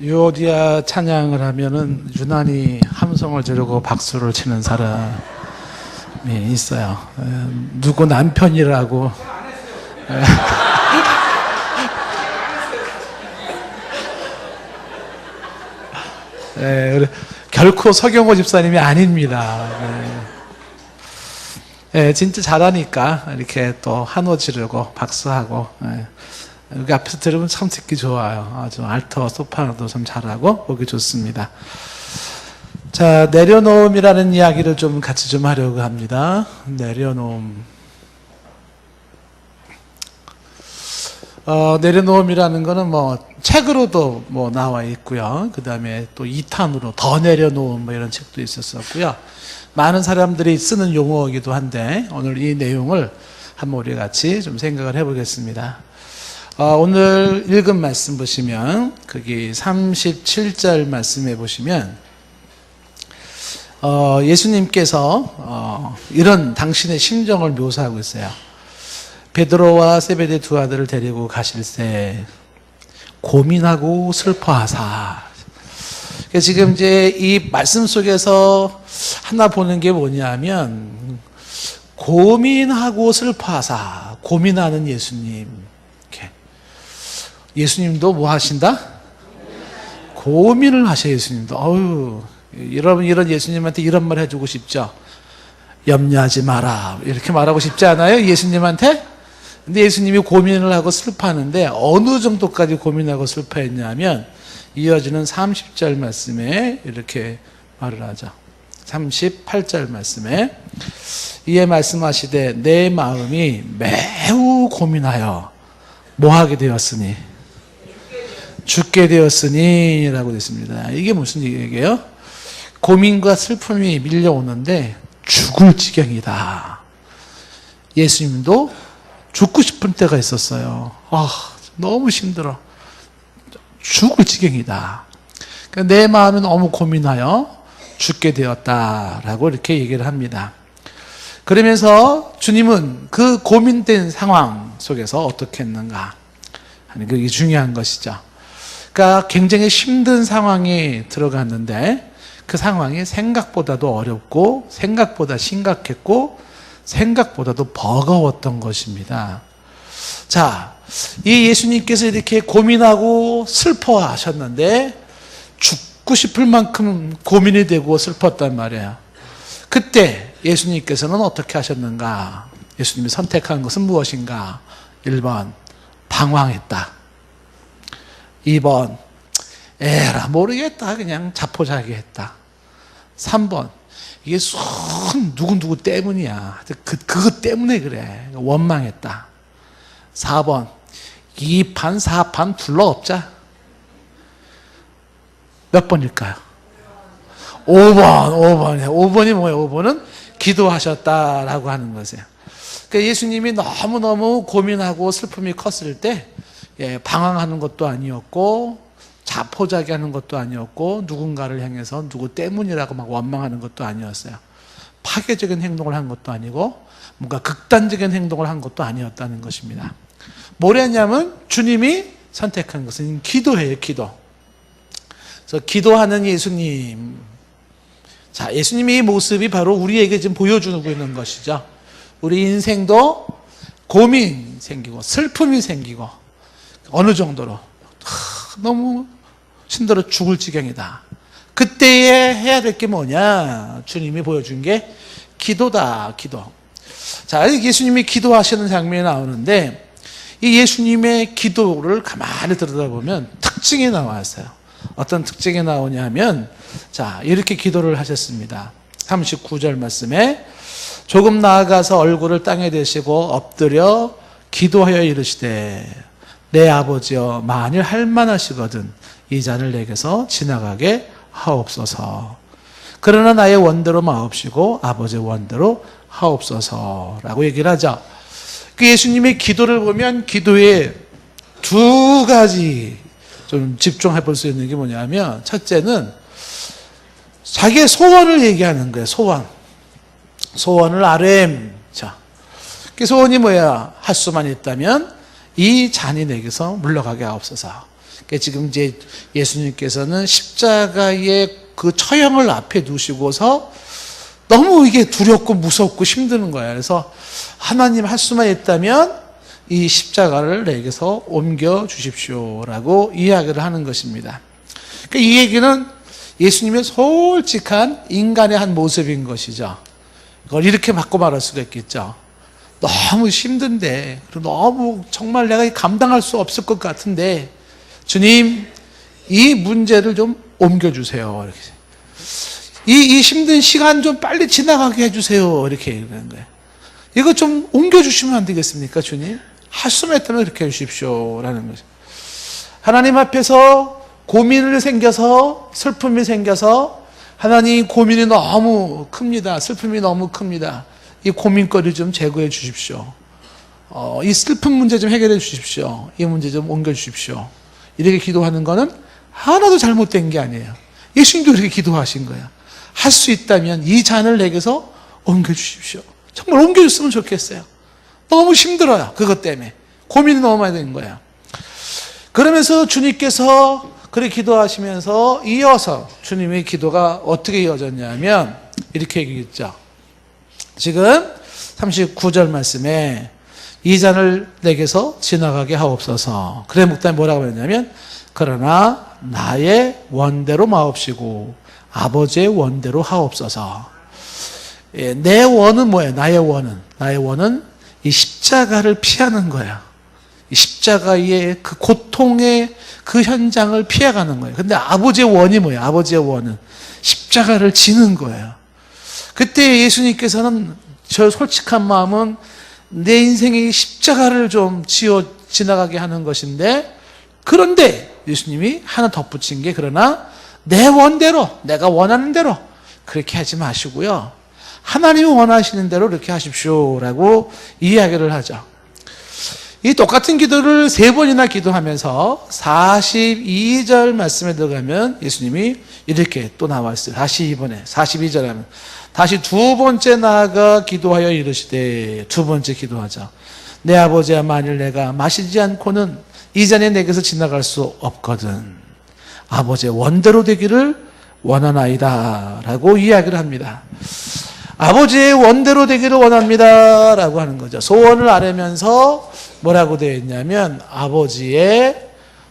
유오디아 찬양을 하면은 유난히 함성을 지르고 박수를 치는 사람이 있어요. 누구 남편이라고. 결코 서경호 집사님이 아닙니다. 진짜 잘하니까 이렇게 또 한호 지르고 박수하고. 여기 앞에서 들으면 참 듣기 좋아요. 아주 알토, 소프라노도 참 잘하고 보기 좋습니다. 자, 내려놓음이라는 이야기를 좀 같이 좀 하려고 합니다. 내려놓음. 내려놓음이라는 거는 책으로도 나와 있고요. 그 다음에 또 2탄으로 더 내려놓음 이런 책도 있었었고요. 많은 사람들이 쓰는 용어이기도 한데 오늘 이 내용을 한번 우리 같이 좀 생각을 해보겠습니다. 오늘 읽은 말씀 보시면 거기 37절 말씀에 보시면 예수님께서 이런 당신의 심정을 묘사하고 있어요. 베드로와 세베대 두 아들을 데리고 가실새 고민하고 슬퍼하사. 지금 이제 이 말씀 속에서 하나 보는 게 뭐냐면 고민하고 슬퍼하사, 고민하는 예수님. 예수님도 뭐 하신다? 고민을 하셔. 예수님도. 여러분 이런 예수님한테 이런 말 해주고 싶죠? 염려하지 마라 이렇게 말하고 싶지 않아요? 예수님한테? 근데 예수님이 고민을 하고 슬퍼하는데 어느 정도까지 고민하고 슬퍼했냐면 이어지는 30절 말씀에 이렇게 말을 하죠. 38절 말씀에 이에 말씀하시되 내 마음이 매우 고민하여 뭐하게 되었으니 죽게 되었으니 라고 됐습니다. 이게 무슨 얘기예요? 고민과 슬픔이 밀려오는데 죽을 지경이다. 예수님도 죽고 싶은 때가 있었어요. 너무 힘들어. 죽을 지경이다. 그러니까 내 마음은 너무 고민하여 죽게 되었다라고 이렇게 얘기를 합니다. 그러면서 주님은 그 고민된 상황 속에서 어떻게 했는가 하는 그게 중요한 것이죠. 그러니까 굉장히 힘든 상황에 들어갔는데 그 상황이 생각보다도 어렵고 생각보다 심각했고 생각보다도 버거웠던 것입니다. 자, 이 예수님께서 이렇게 고민하고 슬퍼하셨는데 죽고 싶을 만큼 고민이 되고 슬펐단 말이에요. 그때 예수님께서는 어떻게 하셨는가? 예수님이 선택한 것은 무엇인가? 1번 방황했다. 2번 에라 모르겠다 그냥 자포자기했다. 3번 이게 누구 때문이야. 그것 때문에 그래. 원망했다. 4번 2판 4판 둘러엎자. 몇 번일까요? 5번이 뭐예요? 5번은 기도하셨다라고 하는 것이에요. 그러니까 예수님이 너무너무 고민하고 슬픔이 컸을 때 방황하는 것도 아니었고 자포자기하는 것도 아니었고 누군가를 향해서 누구 때문이라고 막 원망하는 것도 아니었어요. 파괴적인 행동을 한 것도 아니고 뭔가 극단적인 행동을 한 것도 아니었다는 것입니다. 뭐랬냐면 주님이 선택한 것은 기도예요. 기도. 그래서 기도하는 예수님. 자, 예수님의 이 모습이 바로 우리에게 지금 보여주고 있는 것이죠. 우리 인생도 고민 생기고 슬픔이 생기고 어느 정도로 너무 힘들어 죽을 지경이다. 그때에 해야 될 게 뭐냐? 주님이 보여준 게 기도다. 기도. 자, 예수님이 기도하시는 장면이 나오는데 이 예수님의 기도를 가만히 들여다보면 특징이 나왔어요. 어떤 특징이 나오냐면 자, 이렇게 기도를 하셨습니다. 39절 말씀에 조금 나아가서 얼굴을 땅에 대시고 엎드려 기도하여 이르시되 내 아버지여 만일 할만하시거든 이 잔을 내게서 지나가게 하옵소서. 그러나 나의 원대로 마옵시고 아버지의 원대로 하옵소서라고 얘기를 하죠. 그 예수님의 기도를 보면 기도에 두 가지 좀 집중해 볼 수 있는 게 뭐냐면 첫째는 자기의 소원을 얘기하는 거예요. 소원을 아뢰м. 자, 그 소원이 뭐야? 할 수만 있다면 이 잔이 내게서 물러가게 하옵소서. 그러니까 지금 이제 예수님께서는 십자가의 그 처형을 앞에 두시고서 너무 이게 두렵고 무섭고 힘드는 거예요. 그래서 하나님 할 수만 있다면 이 십자가를 내게서 옮겨 주십시오라고 이야기를 하는 것입니다. 그러니까 이 얘기는 예수님의 솔직한 인간의 한 모습인 것이죠. 이걸 이렇게 바꿔 말할 수가 있겠죠. 너무 힘든데, 그리고 너무 정말 내가 감당할 수 없을 것 같은데, 주님, 이 문제를 좀 옮겨주세요. 이렇게. 이 힘든 시간 좀 빨리 지나가게 해주세요. 이렇게 얘기하는 거예요. 이거 좀 옮겨주시면 안 되겠습니까, 주님? 할 수만 있다면 그렇게 해주십시오. 라는 거죠. 하나님 앞에서 고민을 생겨서, 슬픔이 생겨서, 하나님 고민이 너무 큽니다. 슬픔이 너무 큽니다. 이 고민거리 좀 제거해 주십시오. 이 슬픈 문제 좀 해결해 주십시오. 이 문제 좀 옮겨 주십시오. 이렇게 기도하는 거는 하나도 잘못된 게 아니에요. 예수님도 이렇게 기도하신 거예요. 할 수 있다면 이 잔을 내게서 옮겨 주십시오. 정말 옮겨 줬으면 좋겠어요. 너무 힘들어요. 그것 때문에. 고민이 너무 많이 되는 거예요. 그러면서 주님께서 그렇게 기도하시면서 이어서 주님의 기도가 어떻게 이어졌냐면 이렇게 얘기했죠. 지금 39절 말씀에 이 잔을 내게서 지나가게 하옵소서. 그래 묵다에 뭐라고 했냐면 그러나 나의 원대로 마옵시고 아버지의 원대로 하옵소서. 예, 내 원은 뭐예요? 나의 원은 이 십자가를 피하는 거야. 이 십자가의 그 고통의 그 현장을 피해가는 거예요. 근데 아버지의 원이 뭐예요? 아버지의 원은 십자가를 지는 거예요. 그때 예수님께서는 저 솔직한 마음은 내 인생의 십자가를 좀 지나가게 하는 것인데, 그런데 예수님이 하나 덧붙인 게 그러나 내 원대로, 내가 원하는 대로 그렇게 하지 마시고요. 하나님이 원하시는 대로 그렇게 하십시오라고 이야기를 하죠. 이 똑같은 기도를 3번이나 기도하면서 42절 말씀에 들어가면 예수님이 이렇게 또 나와 있어요. 다시 이번에 42절 하면 다시 두 번째 나아가 기도하여 이르시되, 두 번째 기도하자. 내 아버지야, 만일 내가 마시지 않고는 이 잔이 내게서 지나갈 수 없거든. 아버지의 원대로 되기를 원하나이다 라고 이야기를 합니다. 아버지의 원대로 되기를 원합니다 라고 하는 거죠. 소원을 아뢰면서 뭐라고 되어 있냐면 아버지의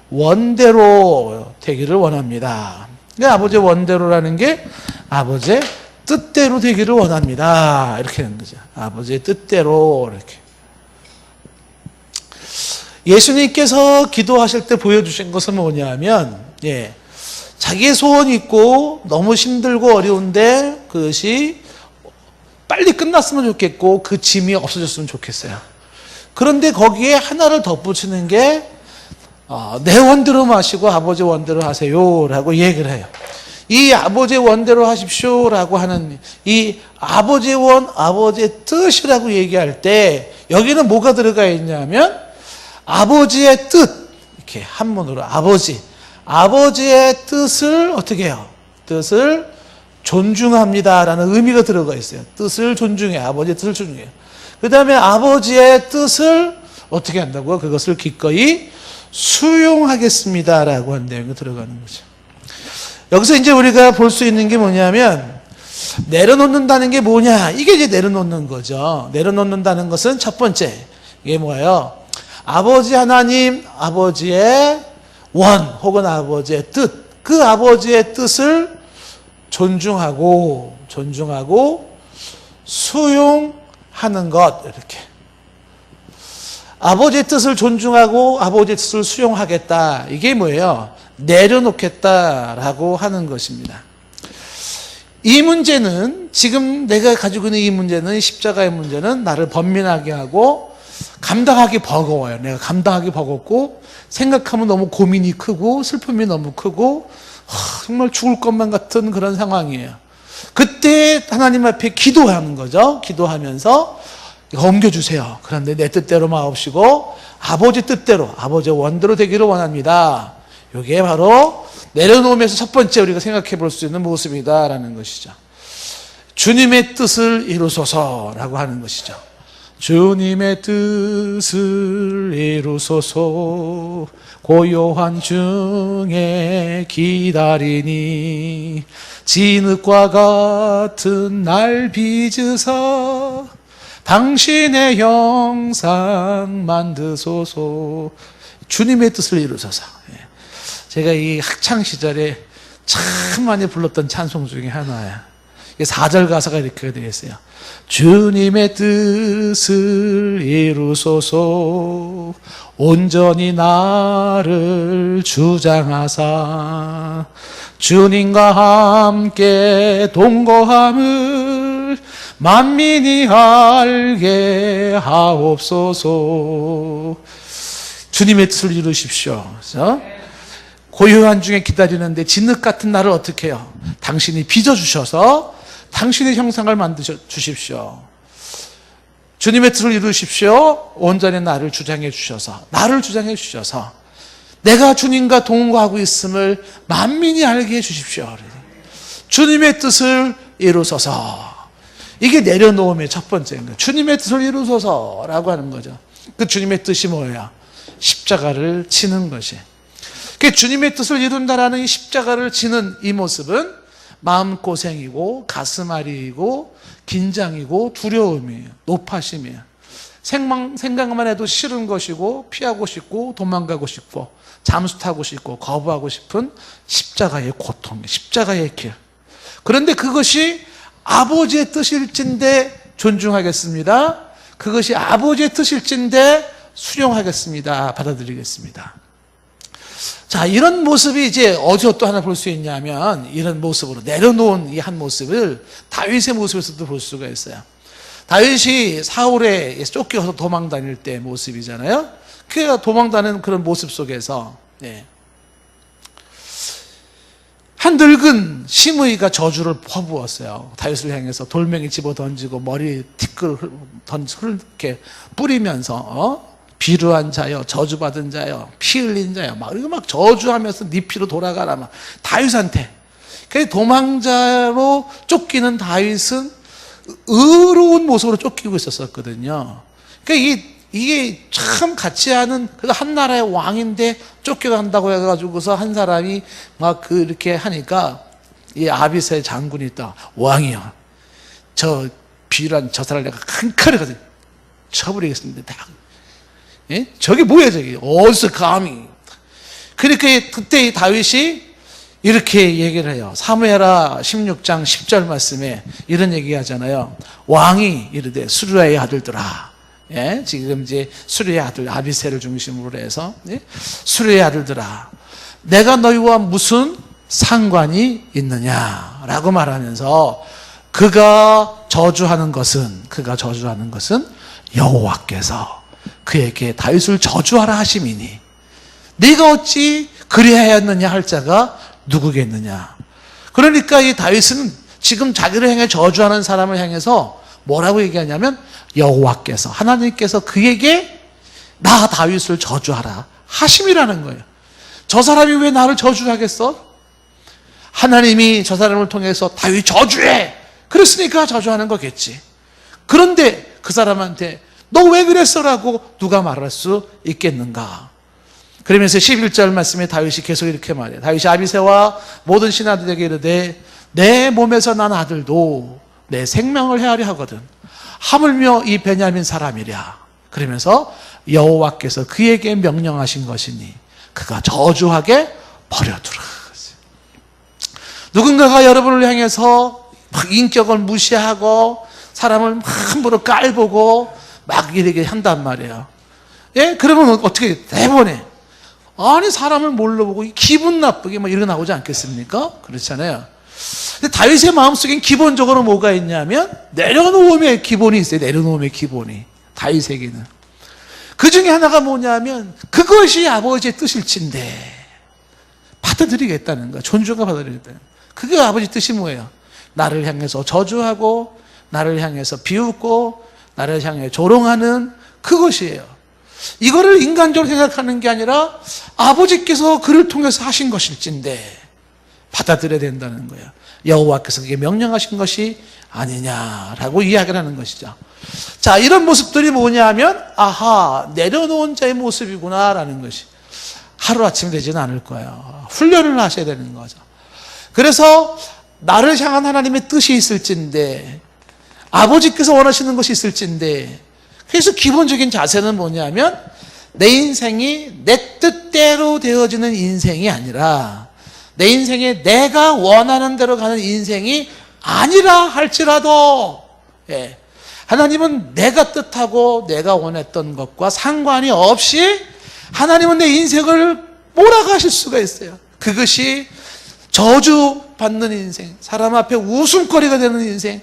원대로 되기를 원합니다. 그러니까 아버지의 원대로라는 게 아버지의 뜻대로 되기를 원합니다. 이렇게 하는 거죠. 아버지의 뜻대로. 이렇게. 예수님께서 기도하실 때 보여주신 것은 뭐냐면, 자기의 소원이 있고 너무 힘들고 어려운데 그것이 빨리 끝났으면 좋겠고 그 짐이 없어졌으면 좋겠어요. 그런데 거기에 하나를 덧붙이는 게 내 원대로 마시고 아버지 원대로 하세요 라고 얘기를 해요. 이 아버지의 원대로 하십시오라고 하는 이 아버지의 원, 아버지의 뜻이라고 얘기할 때 여기는 뭐가 들어가 있냐면 아버지의 뜻, 이렇게 한문으로 아버지의 뜻을 어떻게 해요? 뜻을 존중합니다라는 의미가 들어가 있어요. 뜻을 존중해, 아버지의 뜻을 존중해요. 그 다음에 아버지의 뜻을 어떻게 한다고요? 그것을 기꺼이 수용하겠습니다라고 하는 내용이 들어가는 거죠. 여기서 이제 우리가 볼 수 있는 게 뭐냐면 내려놓는다는 게 뭐냐? 이게 이제 내려놓는 거죠. 내려놓는다는 것은 첫 번째 이게 뭐예요? 아버지 하나님, 아버지의 원 혹은 아버지의 뜻, 그 아버지의 뜻을 존중하고 수용하는 것. 이렇게 아버지의 뜻을 존중하고 아버지의 뜻을 수용하겠다. 이게 뭐예요? 내려놓겠다라고 하는 것입니다. 이 문제는, 지금 내가 가지고 있는 이 문제는, 십자가의 문제는 나를 번민하게 하고 감당하기 버거워요. 내가 감당하기 버겁고 생각하면 너무 고민이 크고 슬픔이 너무 크고 정말 죽을 것만 같은 그런 상황이에요. 그때 하나님 앞에 기도하는 거죠. 기도하면서 옮겨주세요. 그런데 내 뜻대로 마옵시고 아버지 뜻대로, 아버지의 원대로 되기를 원합니다. 이게 바로 내려놓으면서 첫 번째 우리가 생각해 볼 수 있는 모습이다라는 것이죠. 주님의 뜻을 이루소서라고 하는 것이죠. 주님의 뜻을 이루소서. 고요한 중에 기다리니 진흙과 같은 날 빚으사 당신의 형상 만드소서. 주님의 뜻을 이루소서. 제가 이 학창시절에 참 많이 불렀던 찬송 중에 하나야. 4절 가사가 이렇게 되어 있어요. 주님의 뜻을 이루소서 온전히 나를 주장하사 주님과 함께 동거함을 만민이 알게 하옵소서. 주님의 뜻을 이루십시오. 그래서 고요한 중에 기다리는데 진흙 같은 나를 어떻게 해요? 당신이 빚어주셔서 당신의 형상을 만드셔 주십시오. 주님의 뜻을 이루십시오. 온전히 나를 주장해 주셔서, 나를 주장해 주셔서 내가 주님과 동거하고 있음을 만민이 알게 해 주십시오. 주님의 뜻을 이루소서. 이게 내려놓음의 첫 번째인 거예요. 주님의 뜻을 이루소서라고 하는 거죠. 그 주님의 뜻이 뭐예요? 십자가를 지는 것이. 그 주님의 뜻을 이룬다라는 이 십자가를 지는 이 모습은 마음고생이고 가슴앓이이고 긴장이고 두려움이에요. 높아심이에요. 생각만 해도 싫은 것이고 피하고 싶고 도망가고 싶고 잠수 타고 싶고 거부하고 싶은 십자가의 고통, 십자가의 길. 그런데 그것이 아버지의 뜻일진데 존중하겠습니다. 그것이 아버지의 뜻일진데 수용하겠습니다. 받아들이겠습니다. 자, 이런 모습이 이제 어디서 또 하나 볼 수 있냐면 이런 모습으로 내려놓은 이 한 모습을 다윗의 모습에서도 볼 수가 있어요. 다윗이 사울에 쫓겨서 도망 다닐 때 모습이잖아요. 그 도망 다니는 그런 모습 속에서 한 늙은 심의가 저주를 퍼부었어요. 다윗을 향해서 돌멩이 집어 던지고 머리 티끌 이렇게 뿌리면서 비루한 자여, 저주받은 자여, 피 흘린 자여, 이거 막 저주하면서 네 피로 돌아가라, 막 다윗한테. 그 도망자로 쫓기는 다윗은 의로운 모습으로 쫓기고 있었거든요. 그러니까 이게 참 같지 않은, 한 나라의 왕인데 쫓겨간다고 해가지고서 한 사람이 막 이렇게 하니까 이 아비새 장군이 있다. 왕이야. 저 비루한 저 사람을 내가 한 칼에 가서 쳐버리겠습니다. 예? 저게 뭐야, 저게? 어디서 감히? 그러니까 그때 다윗이 이렇게 얘기를 해요. 사무엘하 16장 10절 말씀에 이런 얘기 하잖아요. 왕이 이르되 수르야의 아들들아. 예? 지금 이제 수르야의 아들 아비새를 중심으로 해서 수르야의 아들들아. 내가 너희와 무슨 상관이 있느냐라고 말하면서 그가 저주하는 것은 여호와께서 그에게 다윗을 저주하라 하심이니 네가 어찌 그리하였느냐 할 자가 누구겠느냐. 그러니까 이 다윗은 지금 자기를 향해 저주하는 사람을 향해서 뭐라고 얘기하냐면 여호와께서, 하나님께서 그에게 나 다윗을 저주하라 하심이라는 거예요. 저 사람이 왜 나를 저주하겠어? 하나님이 저 사람을 통해서 다윗 저주해 그랬으니까 저주하는 거겠지. 그런데 그 사람한테 너 왜 그랬어? 라고 누가 말할 수 있겠는가? 그러면서 11절 말씀에 다윗이 계속 이렇게 말해요. 다윗이 아비새와 모든 신하들에게 이르되 내 몸에서 난 아들도 내 생명을 헤아려 하거든. 하물며 이 베냐민 사람이랴. 그러면서 여호와께서 그에게 명령하신 것이니 그가 저주하게 버려두라. 누군가가 여러분을 향해서 막 인격을 무시하고 사람을 함부로 깔보고 막 이렇게 한단 말이에요. 예? 그러면 어떻게 대본에 아니 사람을 뭘로 보고 기분 나쁘게 막 이렇게 나오지 않겠습니까? 그렇잖아요. 근데 다윗의 마음속엔 기본적으로 뭐가 있냐면 내려놓음의 기본이 있어요. 내려놓음의 기본이 다윗에게는. 그 중에 하나가 뭐냐면 그것이 아버지의 뜻일진데 받아들이겠다는 거야. 존중과 받아들이겠다는 거야. 그게 아버지 뜻이 뭐예요? 나를 향해서 저주하고 나를 향해서 비웃고 나를 향해 조롱하는 그것이에요. 이거를 인간적으로 생각하는 게 아니라 아버지께서 그를 통해서 하신 것일진데 받아들여야 된다는 거예요. 여호와께서 그게 명령하신 것이 아니냐라고 이야기를 하는 것이죠. 자, 이런 모습들이 뭐냐 하면 아하, 내려놓은 자의 모습이구나라는 것이. 하루아침에 되지는 않을 거예요. 훈련을 하셔야 되는 거죠. 그래서 나를 향한 하나님의 뜻이 있을진데, 아버지께서 원하시는 것이 있을진데, 그래서 기본적인 자세는 뭐냐면 내 인생이 내 뜻대로 되어지는 인생이 아니라 내 인생에 내가 원하는 대로 가는 인생이 아니라 할지라도, 하나님은 내가 뜻하고 내가 원했던 것과 상관이 없이 하나님은 내 인생을 몰아가실 수가 있어요. 그것이 저주받는 인생, 사람 앞에 웃음거리가 되는 인생,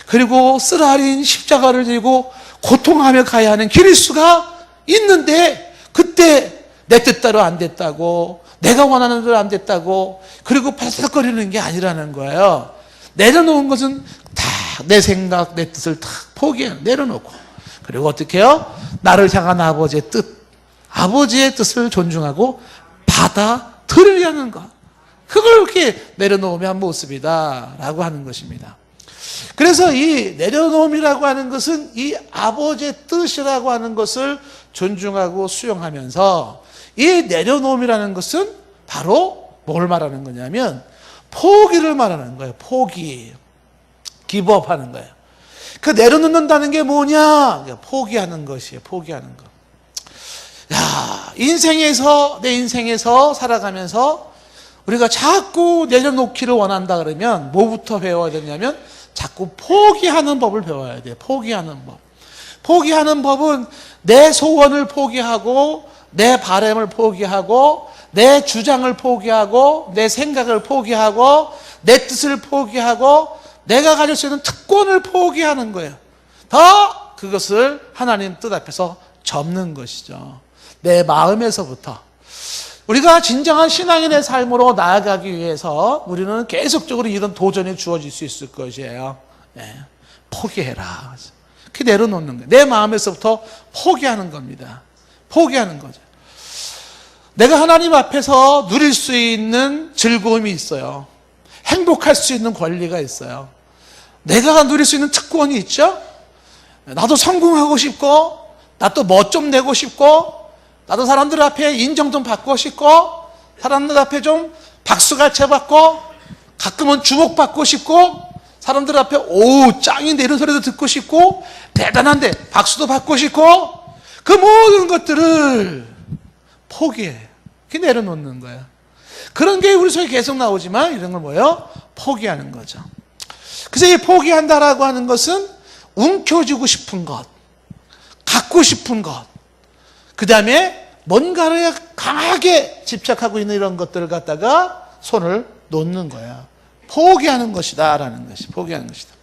그리고 쓰라린 십자가를 들고 고통하며 가야 하는 길일 수가 있는데, 그때 내 뜻대로 안 됐다고, 내가 원하는 대로 안 됐다고, 그리고 발싹거리는 게 아니라는 거예요. 내려놓은 것은 다 내 생각, 내 뜻을 다 내려놓고, 그리고 어떻게 해요? 나를 향한 아버지의 뜻, 아버지의 뜻을 존중하고 받아들이려는 것, 그걸 이렇게 내려놓으면 모습이다 라고 하는 것입니다. 그래서 이 내려놓음이라고 하는 것은 이 아버지의 뜻이라고 하는 것을 존중하고 수용하면서, 이 내려놓음이라는 것은 바로 뭘 말하는 거냐면 포기를 말하는 거예요. 포기, 기브업하는 거예요. 그 내려놓는다는 게 뭐냐? 포기하는 것이에요. 포기하는 것. 야, 내 인생에서 살아가면서 우리가 자꾸 내려놓기를 원한다 그러면 뭐부터 배워야 되냐면 자꾸 포기하는 법을 배워야 돼요. 포기하는 법. 포기하는 법은 내 소원을 포기하고, 내 바람을 포기하고, 내 주장을 포기하고, 내 생각을 포기하고, 내 뜻을 포기하고, 내가 가질 수 있는 특권을 포기하는 거예요. 더 그것을 하나님 뜻 앞에서 접는 것이죠. 내 마음에서부터. 우리가 진정한 신앙인의 삶으로 나아가기 위해서 우리는 계속적으로 이런 도전이 주어질 수 있을 것이에요. 포기해라. 그렇게 내려놓는 거예요. 내 마음에서부터 포기하는 겁니다. 포기하는 거죠. 내가 하나님 앞에서 누릴 수 있는 즐거움이 있어요. 행복할 수 있는 권리가 있어요. 내가 누릴 수 있는 특권이 있죠. 나도 성공하고 싶고, 나도 멋 좀 내고 싶고, 나도 사람들 앞에 인정 좀 받고 싶고, 사람들 앞에 좀 박수갈채 받고, 가끔은 주목받고 싶고, 사람들 앞에 오 짱인데 이런 소리도 듣고 싶고, 대단한데 박수도 받고 싶고, 그 모든 것들을 포기해. 그게 내려놓는 거야. 그런 게 우리 속에 계속 나오지만 이런 걸 뭐예요? 포기하는 거죠. 그래서 이 포기한다라고 하는 것은 움켜쥐고 싶은 것, 갖고 싶은 것, 그 다음에 뭔가를 강하게 집착하고 있는 이런 것들을 갖다가 손을 놓는 거야. 포기하는 것이다 라는 것이, 포기하는 것이다.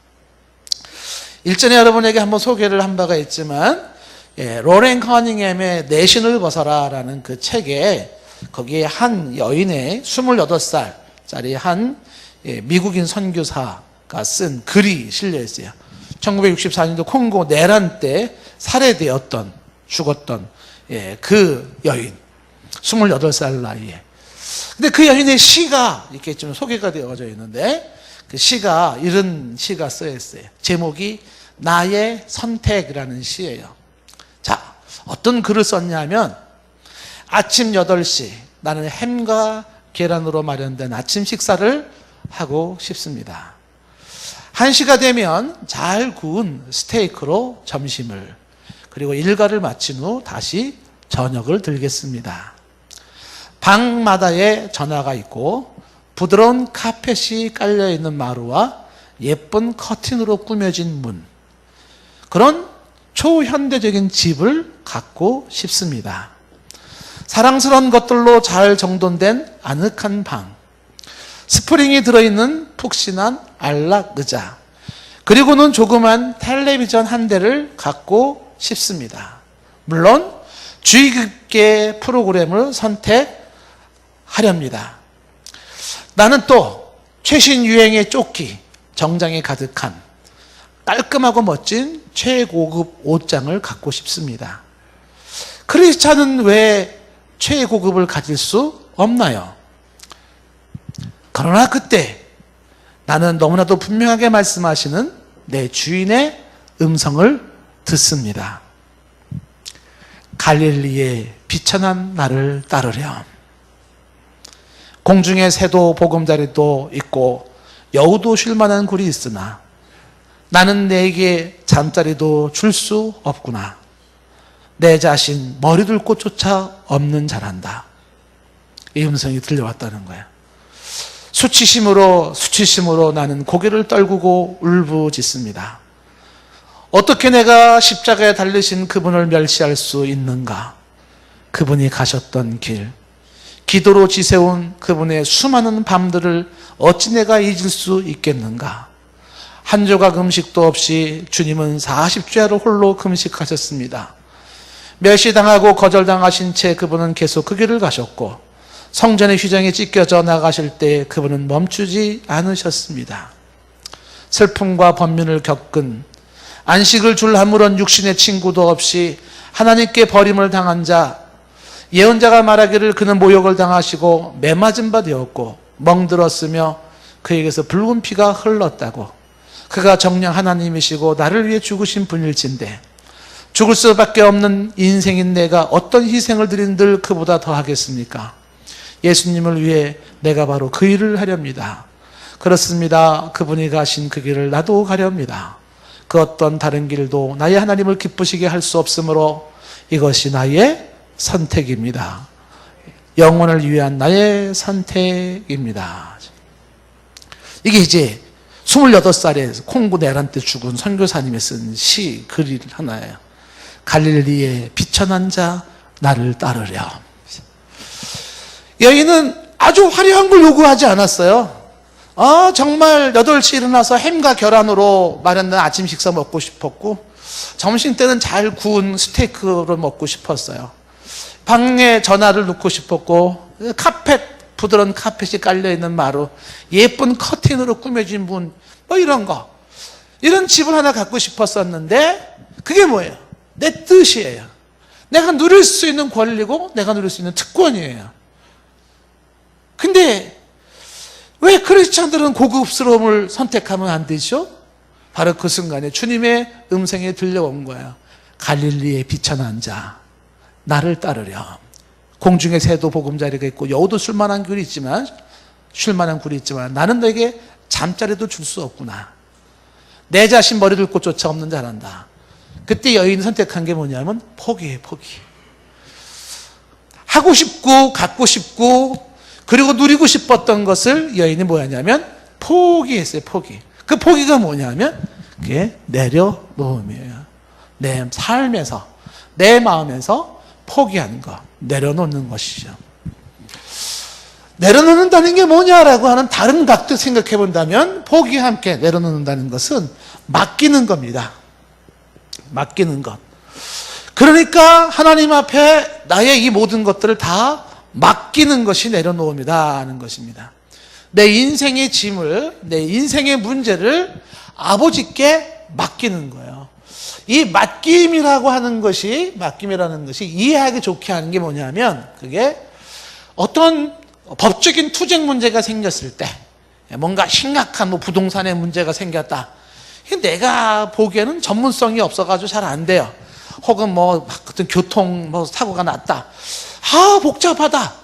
일전에 여러분에게 한번 소개를 한 바가 있지만, 로렌 커닝햄의 내신을 벗어라 라는 그 책에 거기에 한 여인의 28살짜리 한 미국인 선교사가 쓴 글이 실려 있어요. 1964년도 콩고 내란 때 살해되었던, 죽었던 그 여인, 28살 나이에. 근데 그 여인의 시가 이렇게 좀 소개가 되어져 있는데, 그 시가 이런 시가 쓰여 있어요. 제목이 나의 선택이라는 시예요. 자, 어떤 글을 썼냐면, 아침 8시 나는 햄과 계란으로 마련된 아침 식사를 하고 싶습니다. 1시가 되면 잘 구운 스테이크로 점심을, 그리고 일과를 마친 후 다시 저녁을 들겠습니다. 방마다에 전화가 있고 부드러운 카펫이 깔려있는 마루와 예쁜 커튼으로 꾸며진 문, 그런 초현대적인 집을 갖고 싶습니다. 사랑스러운 것들로 잘 정돈된 아늑한 방, 스프링이 들어있는 푹신한 안락 의자, 그리고는 조그만 텔레비전 한 대를 갖고 싶습니다. 물론 주의 깊게 프로그램을 선택하렵니다. 나는 또 최신 유행의 조끼, 정장이 가득한 깔끔하고 멋진 최고급 옷장을 갖고 싶습니다. 크리스찬은 왜 최고급을 가질 수 없나요? 그러나 그때 나는 너무나도 분명하게 말씀하시는 내 주인의 음성을 듣습니다. 갈릴리의 비천한 나를 따르렴. 공중에 새도 보금자리도 있고 여우도 쉴 만한 굴이 있으나 나는 내게 잠자리도 줄 수 없구나. 내 자신 머리 둘 곳조차 없는 자란다. 이 음성이 들려왔다는 거야. 수치심으로 나는 고개를 떨구고 울부짖습니다. 어떻게 내가 십자가에 달리신 그분을 멸시할 수 있는가? 그분이 가셨던 길, 기도로 지새운 그분의 수많은 밤들을 어찌 내가 잊을 수 있겠는가? 한 조각 음식도 없이 주님은 40주야를 홀로 금식하셨습니다. 멸시당하고 거절당하신 채 그분은 계속 그 길을 가셨고 성전의 휘장에 찢겨져 나가실 때 그분은 멈추지 않으셨습니다. 슬픔과 번민을 겪은 안식을 줄 아무런 육신의 친구도 없이 하나님께 버림을 당한 자, 예언자가 말하기를 그는 모욕을 당하시고 매맞은 바 되었고 멍들었으며 그에게서 붉은 피가 흘렀다고. 그가 정녕 하나님이시고 나를 위해 죽으신 분일진데 죽을 수밖에 없는 인생인 내가 어떤 희생을 드린들 그보다 더 하겠습니까? 예수님을 위해 내가 바로 그 일을 하렵니다. 그렇습니다. 그분이 가신 그 길을 나도 가렵니다. 그 어떤 다른 길도 나의 하나님을 기쁘시게 할 수 없으므로 이것이 나의 선택입니다. 영혼을 위한 나의 선택입니다. 이게 이제 28살에 콩고 내란 때 죽은 선교사님이 쓴 시 글 하나예요. 갈릴리에 비천한 자 나를 따르렴. 여인은 아주 화려한 걸 요구하지 않았어요. 정말 8시에 일어나서 햄과 계란으로 마련된 아침 식사 먹고 싶었고 점심 때는 잘 구운 스테이크를 먹고 싶었어요. 방에 전화를 놓고 싶었고 부드러운 카펫이 깔려있는 마루, 예쁜 커튼으로 꾸며진 문, 이런 거, 이런 집을 하나 갖고 싶었었는데 그게 뭐예요? 내 뜻이에요. 내가 누릴 수 있는 권리고 내가 누릴 수 있는 특권이에요. 근데 왜 크리스찬들은 고급스러움을 선택하면 안 되죠? 바로 그 순간에 주님의 음성이 들려온 거예요. 갈릴리에 비천한 자 나를 따르렴. 공중에 새도 보금자리가 있고 여우도 쉴 만한 굴이 있지만 나는 너에게 잠자리도 줄 수 없구나. 내 자신 머리 둘 곳조차 없는 자란다. 그때 여인이 선택한 게 뭐냐면 포기해. 하고 싶고 갖고 싶고 그리고 누리고 싶었던 것을 여인이 뭐였냐면 포기했어요. 그 포기가 뭐냐면 그게 내려놓음이에요. 내 삶에서 내 마음에서 포기하는 것, 내려놓는 것이죠. 내려놓는다는 게 뭐냐라고 하는 다른 각도 생각해 본다면 포기와 함께 내려놓는다는 것은 맡기는 겁니다. 맡기는 것. 그러니까 하나님 앞에 나의 이 모든 것들을 다 맡기는 것이 내려놓음이다 하는 것입니다. 내 인생의 짐을, 내 인생의 문제를 아버지께 맡기는 거예요. 이 맡김이라는 것이 이해하기 좋게 하는 게 뭐냐면 그게 어떤 법적인 투쟁 문제가 생겼을 때 뭔가 심각한 부동산의 문제가 생겼다. 내가 보기에는 전문성이 없어가지고 잘 안 돼요. 혹은 어떤 교통 사고가 났다. 복잡하다.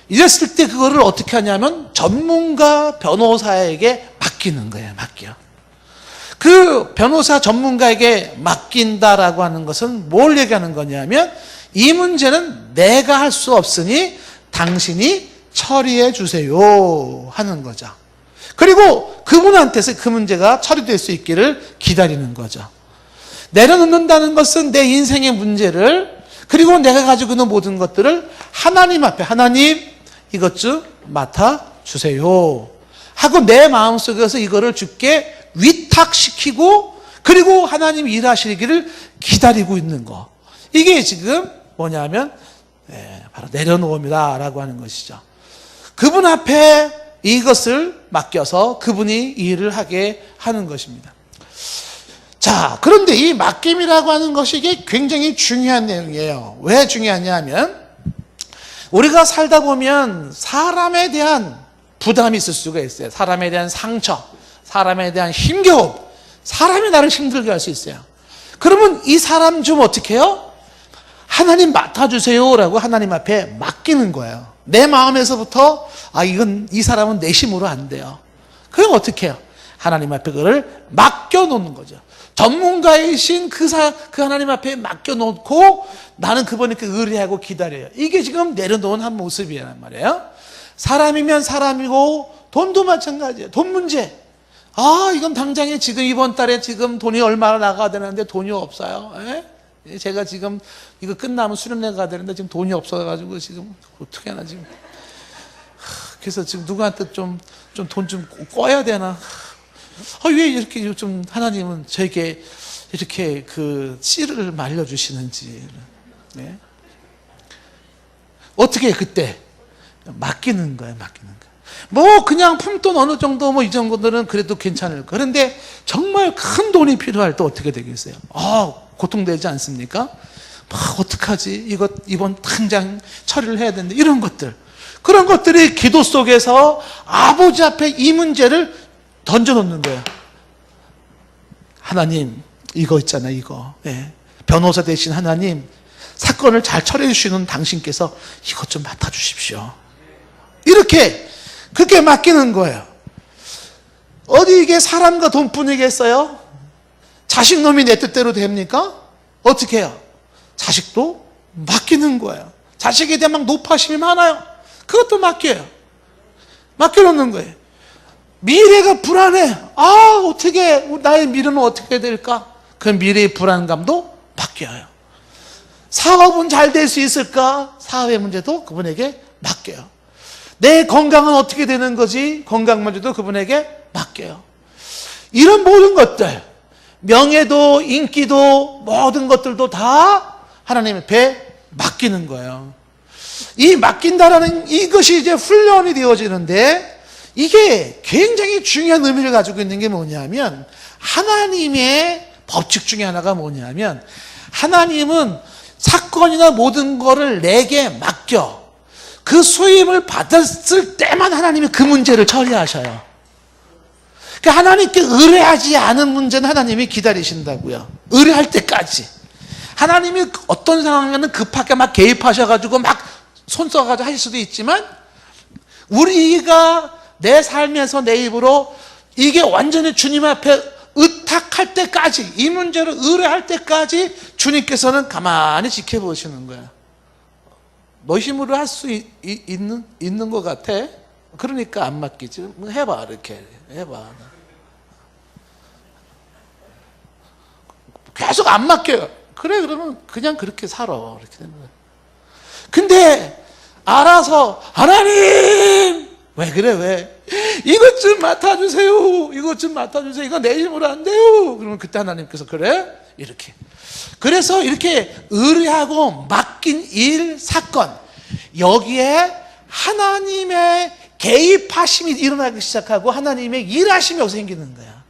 이랬을 때 그거를 어떻게 하냐면 전문가 변호사에게 맡기는 거예요. 맡겨. 그 변호사 전문가에게 맡긴다라고 하는 것은 뭘 얘기하는 거냐면 이 문제는 내가 할 수 없으니 당신이 처리해 주세요 하는 거죠. 그리고 그분한테서 그 문제가 처리될 수 있기를 기다리는 거죠. 내려놓는다는 것은 내 인생의 문제를 그리고 내가 가지고 있는 모든 것들을 하나님 앞에 하나님 이것 좀 맡아주세요 하고 내 마음속에서 이거를 주께 위탁시키고 그리고 하나님 일하시기를 기다리고 있는 거. 이게 지금 뭐냐면 바로 내려놓음이다라고 하는 것이죠. 그분 앞에 이것을 맡겨서 그분이 일을 하게 하는 것입니다. 자, 그런데 이 맡김이라고 하는 것이 이게 굉장히 중요한 내용이에요. 왜 중요하냐면 우리가 살다 보면 사람에 대한 부담이 있을 수가 있어요. 사람에 대한 상처, 사람에 대한 힘겨움, 사람이 나를 힘들게 할 수 있어요. 그러면 이 사람 좀 어떻게 해요? 하나님 맡아주세요 라고 하나님 앞에 맡기는 거예요. 내 마음에서부터 이건 이 사람은 내 힘으로 안 돼요. 그럼 어떻게 해요? 하나님 앞에 그를 맡겨놓는 거죠. 전문가이신 그 하나님 앞에 맡겨놓고 나는 그분에게 의뢰하고 기다려요. 이게 지금 내려놓은 한 모습이란 말이에요. 사람이면 사람이고 돈도 마찬가지예요. 돈 문제. 이건 당장에 지금 이번 달에 지금 돈이 얼마나 나가야 되는데 돈이 없어요. 제가 지금 이거 끝나면 수련회 가야 되는데 지금 돈이 없어가지고 지금 어떻게 하나 지금. 그래서 지금 누구한테 좀 돈 좀 꿔야 되나. 왜 이렇게 요즘 하나님은 저에게 이렇게 그 씨를 말려주시는지. 네? 어떻게 그때 맡기는 거예요, 맡기는 거예요. 뭐 그냥 품돈 어느 정도 뭐 이 정도들은 그래도 괜찮을 거예요. 그런데 정말 큰 돈이 필요할 때 어떻게 되겠어요? 고통되지 않습니까? 어떡하지? 이번 당장 처리를 해야 되는데 이런 것들. 그런 것들이 기도 속에서 아버지 앞에 이 문제를 던져놓는 거예요. 하나님, 이거 있잖아요, 이거. 변호사 대신 하나님, 사건을 잘 처리해 주시는 당신께서 이것 좀 맡아주십시오. 이렇게 그렇게 맡기는 거예요. 어디 이게 사람과 돈뿐이겠어요? 자식 놈이 내 뜻대로 됩니까? 어떻게 해요? 자식도 맡기는 거예요. 자식에 대한 막 노파심이 많아요. 그것도 맡겨요. 맡겨놓는 거예요. 미래가 불안해. 어떻게 나의 미래는 어떻게 될까? 그 미래의 불안감도 맡겨요. 사업은 잘 될 수 있을까? 사업의 문제도 그분에게 맡겨요. 내 건강은 어떻게 되는 거지? 건강 문제도 그분에게 맡겨요. 이런 모든 것들, 명예도 인기도 모든 것들도 다 하나님 앞에 맡기는 거예요. 이 맡긴다라는 이것이 이제 훈련이 되어지는데 이게 굉장히 중요한 의미를 가지고 있는 게 뭐냐면 하나님의 법칙 중에 하나가 뭐냐면 하나님은 사건이나 모든 거를 내게 맡겨 그 수임을 받았을 때만 하나님이 그 문제를 처리하셔요. 그러니까 하나님께 의뢰하지 않은 문제는 하나님이 기다리신다고요. 의뢰할 때까지. 하나님이 어떤 상황에는 급하게 막 개입하셔가지고 막 손 써가지고 하실 수도 있지만 우리가 내 삶에서 내 입으로 이게 완전히 주님 앞에 의탁할 때까지 이 문제를 의뢰할 때까지 주님께서는 가만히 지켜보시는 거야. 너 힘으로 할 수 있는 것 같아? 그러니까 안 맡기지. 해봐, 이렇게 해봐. 계속 안 맡겨요. 그래, 그러면 그냥 그렇게 살아. 이렇게 되는 거야. 근데 알아서 하나님 왜 그래 왜 이것 좀 맡아주세요. 이것 좀 맡아주세요. 이거 내 힘으로 안 돼요. 그러면 그때 하나님께서 그래 이렇게. 그래서 이렇게 의뢰하고 맡긴 일 사건 여기에 하나님의 개입하심이 일어나기 시작하고 하나님의 일하심이 여기서 생기는 거야.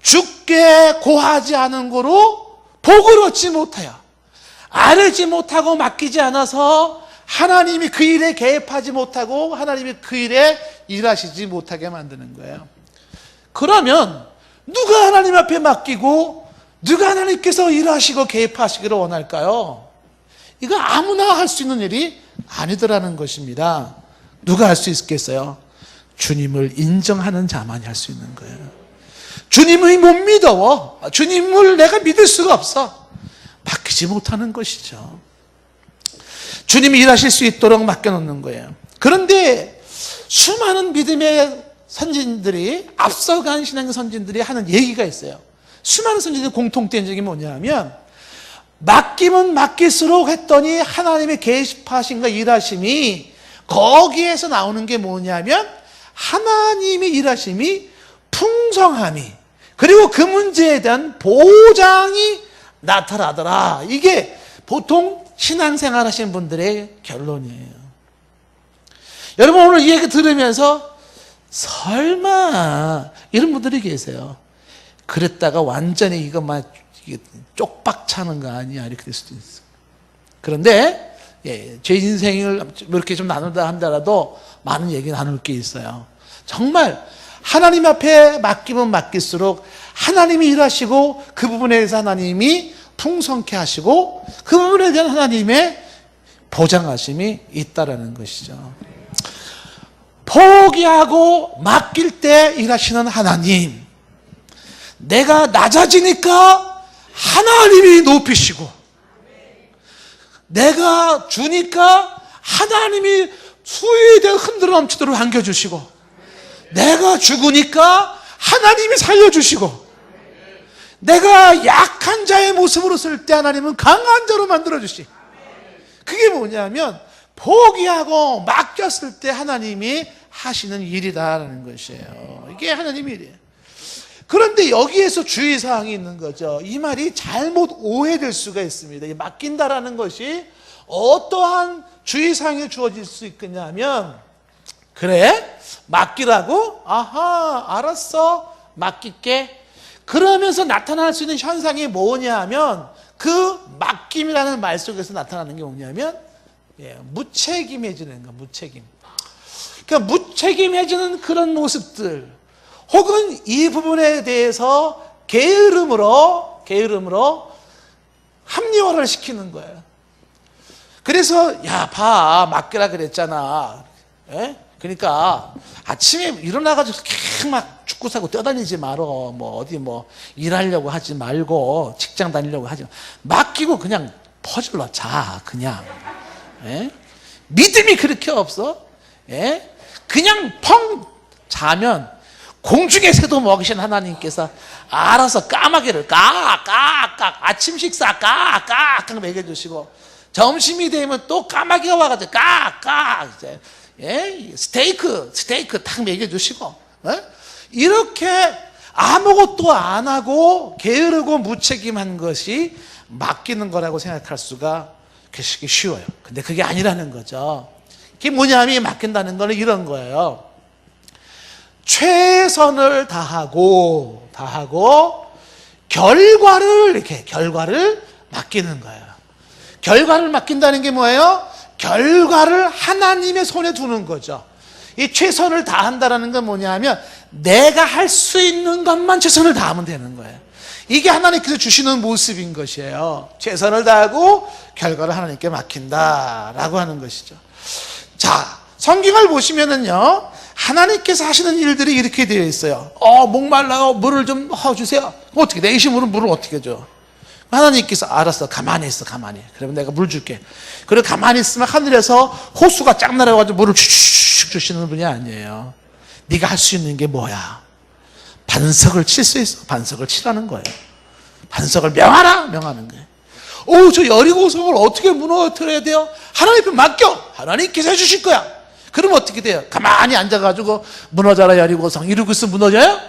주께 고하지 않은 거로 복을 얻지 못하여 아뢰지 못하고 맡기지 않아서 하나님이 그 일에 개입하지 못하고 하나님이 그 일에 일하시지 못하게 만드는 거예요. 그러면 누가 하나님 앞에 맡기고 누가 하나님께서 일하시고 개입하시기를 원할까요? 이거 아무나 할 수 있는 일이 아니더라는 것입니다. 누가 할 수 있겠어요? 주님을 인정하는 자만이 할 수 있는 거예요. 주님을 못 믿어. 주님을 내가 믿을 수가 없어. 맡기지 못하는 것이죠. 주님이 일하실 수 있도록 맡겨놓는 거예요. 그런데 수많은 믿음의 선진들이 앞서간 신앙의 선진들이 하는 얘기가 있어요. 수많은 선진들의 공통된 적이 뭐냐면 맡기면 맡길수록 했더니 하나님의 개입하심과 일하심이 거기에서 나오는 게 뭐냐면 하나님의 일하심이 풍성함이 그리고 그 문제에 대한 보장이 나타나더라. 이게 보통 신앙생활 하시는 분들의 결론이에요. 여러분 오늘 이 얘기 들으면서 설마 이런 분들이 계세요. 그랬다가 완전히 이것만 쪽박 차는 거 아니야 이렇게 될 수도 있어. 그런데 제 인생을 이렇게 좀 나누다 한다라도 많은 얘기 나눌 게 있어요. 정말 하나님 앞에 맡기면 맡길수록 하나님이 일하시고 그 부분에 대해서 하나님이 풍성케 하시고 그 부분에 대한 하나님의 보장하심이 있다라는 것이죠. 포기하고 맡길 때 일하시는 하나님, 내가 낮아지니까 하나님이 높이시고, 내가 주니까 하나님이 수위에 대해 흔들어 넘치도록 안겨주시고, 내가 죽으니까 하나님이 살려주시고, 내가 약한 자의 모습으로 쓸 때 하나님은 강한 자로 만들어주시. 그게 뭐냐면 포기하고 맡겼을 때 하나님이 하시는 일이다라는 것이에요. 이게 하나님의 일이에요. 그런데 여기에서 주의사항이 있는 거죠. 이 말이 잘못 오해될 수가 있습니다. 이 맡긴다라는 것이 어떠한 주의사항이 주어질 수 있겠냐면, 그래? 맡기라고? 아하, 알았어. 맡길게. 그러면서 나타날 수 있는 현상이 뭐냐 하면, 그 맡김이라는 말 속에서 나타나는 게 뭐냐면, 무책임해지는 거, 무책임. 그러니까 무책임해지는 그런 모습들, 혹은 이 부분에 대해서 게으름으로 합리화를 시키는 거예요. 그래서 야, 봐, 맡기라 그랬잖아. 그러니까 아침에 일어나가지고 계속 막 죽고 사고 뛰어다니지 말어. 뭐 어디 뭐 일하려고 하지 말고 직장 다니려고 하지 맡기고 그냥 퍼질러 자. 그냥 믿음이 그렇게 없어? 그냥 펑 자면 공중의 새도 먹이신 하나님께서 알아서 까마귀를 깍깍깍, 아침 식사 깍깍깍 먹여주시고, 점심이 되면 또 까마귀가 와가지고 깍깍, 이제 스테이크 탁 먹여주시고, 이렇게 아무것도 안 하고 게으르고 무책임한 것이 맡기는 거라고 생각할 수가 쉬워요. 근데 그게 아니라는 거죠. 그게 뭐냐면, 맡긴다는 거는 이런 거예요. 최선을 다하고 결과를 맡기는 거예요. 결과를 맡긴다는 게 뭐예요? 결과를 하나님의 손에 두는 거죠. 이 최선을 다한다는 건 뭐냐면, 내가 할 수 있는 것만 최선을 다하면 되는 거예요. 이게 하나님께서 주시는 모습인 것이에요. 최선을 다하고 결과를 하나님께 맡긴다라고 하는 것이죠. 자, 성경을 보시면은요, 하나님께서 하시는 일들이 이렇게 되어 있어요. 목말라고 물을 좀 주세요. 어떻게, 내 이심으로 물을 어떻게 줘? 하나님께서 알았어, 가만히 있어, 가만히. 그러면 내가 물 줄게. 그리고 가만히 있으면 하늘에서 호수가 쫙 날아가지고 물을 슉슉 주시는 분이 아니에요. 네가 할 수 있는 게 뭐야? 반석을 칠 수 있어. 반석을 치라는 거예요. 반석을 명하라, 명하는 거예요. 저 여리고성을 어떻게 무너뜨려야 돼요? 하나님 앞에 맡겨. 하나님께서 해주실 거야. 그러면 어떻게 돼요? 가만히 앉아가지고 무너져라 여리고성 이러고 있으면 무너져요?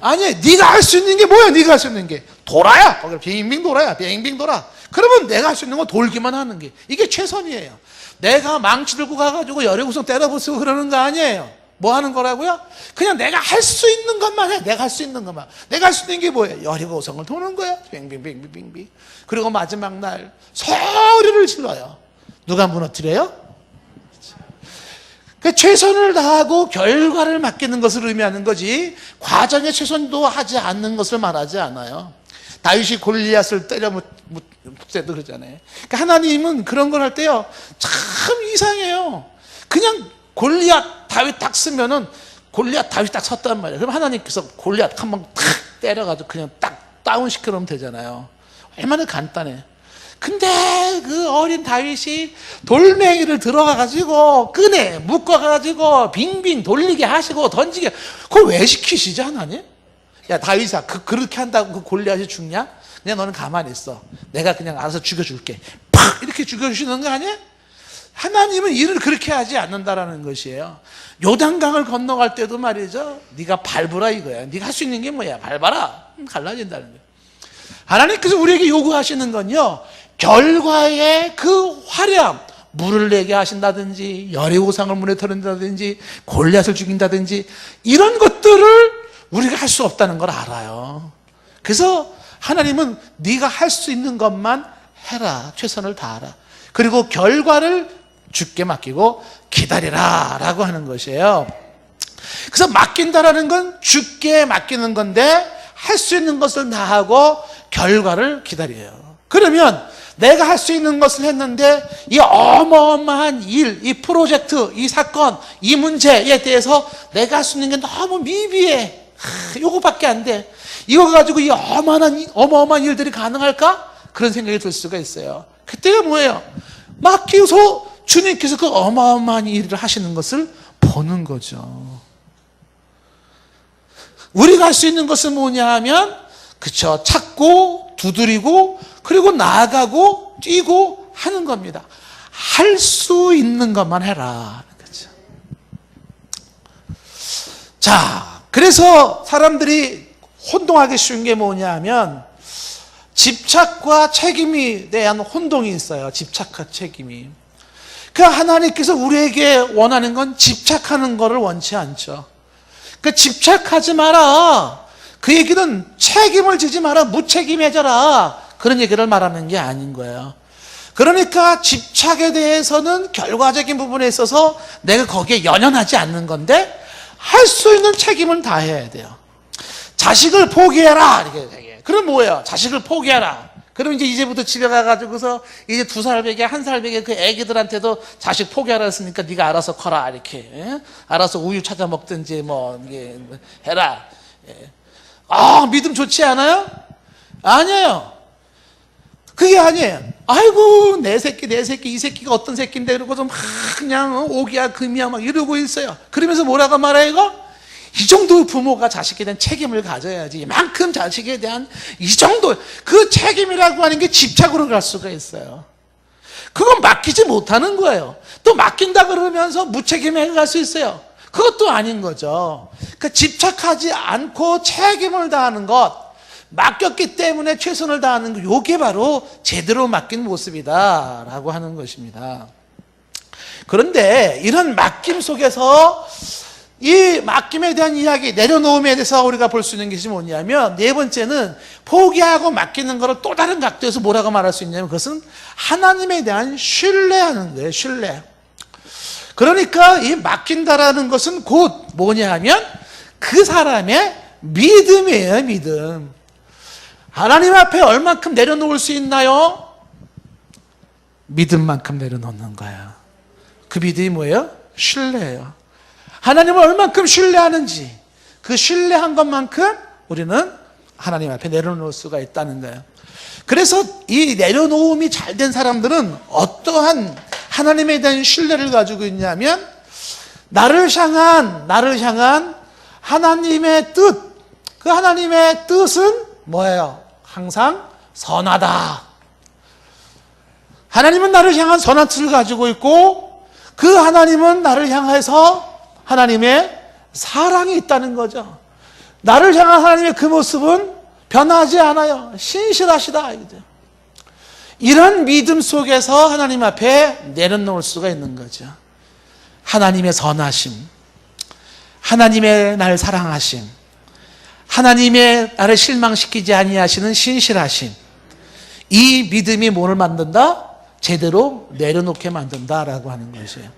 아니, 네가 할 수 있는 게 뭐야? 네가 할 수 있는 게 돌아야. 거기 빙빙 돌아야. 빙빙 돌아. 그러면 내가 할 수 있는 건 돌기만 하는 게, 이게 최선이에요. 내가 망치 들고 가가지고 여리고성 때려부수고 그러는 거 아니에요. 뭐 하는 거라고요? 그냥 내가 할 수 있는 것만 해. 내가 할 수 있는 것만. 내가 할 수 있는 게 뭐예요? 여리고성을 도는 거야. 빙빙빙빙빙. 그리고 마지막 날 소리를 질러요. 누가 무너뜨려요? 최선을 다하고 결과를 맡기는 것을 의미하는 거지, 과정에 최선도 하지 않는 것을 말하지 않아요. 다윗이 골리앗을 때려 때도 그러잖아요. 그러니까 하나님은 그런 걸 할 때요, 참 이상해요. 그냥 골리앗 다윗 딱 쓰면은 골리앗 다윗 딱 섰단 말이에요. 그럼 하나님께서 골리앗 한번 탁 때려가지고 그냥 딱 다운시켜 놓으면 되잖아요. 얼마나 간단해. 근데 그 어린 다윗이 돌멩이를 들어가가지고 끈에 묶어가지고 빙빙 돌리게 하시고 던지게, 그걸 왜 시키시지 하나님? 야 다윗아, 그렇게 한다고 그 골리앗이 죽냐? 그냥 너는 가만히 있어. 내가 그냥 알아서 죽여줄게. 팍 이렇게 죽여주시는 거 아니야? 하나님은 일을 그렇게 하지 않는다라는 것이에요. 요단강을 건너갈 때도 말이죠, 네가 밟으라 이거야. 네가 할 수 있는 게 뭐야? 밟아라. 갈라진다는 거예요. 하나님께서 우리에게 요구하시는 건요, 결과의 그 화려함, 물을 내게 하신다든지 여리고성을 무너뜨린다든지 골리앗을 죽인다든지 이런 것들을 우리가 할 수 없다는 걸 알아요. 그래서 하나님은 네가 할 수 있는 것만 해라. 최선을 다하라. 그리고 결과를 주께 맡기고 기다리라 라고 하는 것이에요. 그래서 맡긴다라는 건 주께 맡기는 건데, 할 수 있는 것을 다 하고 결과를 기다려요. 그러면 내가 할 수 있는 것을 했는데 이 어마어마한 일, 이 프로젝트, 이 사건, 이 문제에 대해서 내가 할 수 있는 게 너무 미비해. 요거밖에 안 돼. 이거 가지고 이 어마어마한 일들이 가능할까? 그런 생각이 들 수가 있어요. 그때가 뭐예요? 맡기서 주님께서 그 어마어마한 일을 하시는 것을 보는 거죠. 우리가 할 수 있는 것은 뭐냐 하면, 그쵸, 찾고 두드리고 그리고 나아가고 뛰고 하는 겁니다. 할 수 있는 것만 해라. 그렇죠? 자, 그래서 사람들이 혼동하기 쉬운 게 뭐냐 하면 집착과 책임에 대한 혼동이 있어요. 집착과 책임이. 그 하나님께서 우리에게 원하는 건 집착하는 것을 원치 않죠. 그 집착하지 마라. 그 얘기는 책임을 지지 마라. 무책임해져라. 그런 얘기를 말하는 게 아닌 거예요. 그러니까 집착에 대해서는 결과적인 부분에 있어서 내가 거기에 연연하지 않는 건데 할 수 있는 책임은 다해야 돼요. 자식을 포기해라. 이렇게. 그럼 뭐예요? 자식을 포기해라. 그럼 이제부터 집에 가가지고서 이제 2살 배기, 1살 배기 그 애기들한테도 자식 포기하라 했으니까 네가 알아서 커라. 이렇게. 예? 알아서 우유 찾아 먹든지 뭐 이게 해라. 예. 믿음 좋지 않아요? 아니에요. 그게 아니에요. 아이고 내 새끼 이 새끼가 어떤 새끼인데 이러고서 막 그냥 오기야 금이야 막 이러고 있어요. 그러면서 뭐라고 말해요 이거? 이 정도 부모가 자식에 대한 책임을 가져야지. 이만큼 자식에 대한 이 정도 그 책임이라고 하는 게 집착으로 갈 수가 있어요. 그건 맡기지 못하는 거예요. 또 맡긴다 그러면서 무책임해 갈 수 있어요. 그것도 아닌 거죠. 그러니까 집착하지 않고 책임을 다하는 것, 맡겼기 때문에 최선을 다하는 것, 이게 바로 제대로 맡긴 모습이다라고 하는 것입니다. 그런데 이런 맡김 속에서 이 맡김에 대한 이야기, 내려놓음에 대해서 우리가 볼 수 있는 것이 뭐냐면, 네 번째는 포기하고 맡기는 것을 또 다른 각도에서 뭐라고 말할 수 있냐면, 그것은 하나님에 대한 신뢰하는 거예요. 신뢰. 그러니까 이 맡긴다라는 것은 곧 뭐냐 하면 그 사람의 믿음이에요. 믿음. 하나님 앞에 얼만큼 내려놓을 수 있나요? 믿음만큼 내려놓는 거예요. 그 믿음이 뭐예요? 신뢰예요. 하나님을 얼만큼 신뢰하는지 그 신뢰한 것만큼 우리는 하나님 앞에 내려놓을 수가 있다는 거예요. 그래서 이 내려놓음이 잘 된 사람들은 어떠한 하나님에 대한 신뢰를 가지고 있냐면, 나를 향한 하나님의 뜻, 그 하나님의 뜻은 뭐예요? 항상 선하다. 하나님은 나를 향한 선한 뜻을 가지고 있고, 그 하나님은 나를 향해서 하나님의 사랑이 있다는 거죠. 나를 향한 하나님의 그 모습은 변하지 않아요. 신실하시다. 이런 믿음 속에서 하나님 앞에 내려놓을 수가 있는 거죠. 하나님의 선하심, 하나님의 나를 사랑하심, 하나님의 나를 실망시키지 아니하시는 신실하심, 이 믿음이 뭐를 만든다? 제대로 내려놓게 만든다라고 하는 것이에요.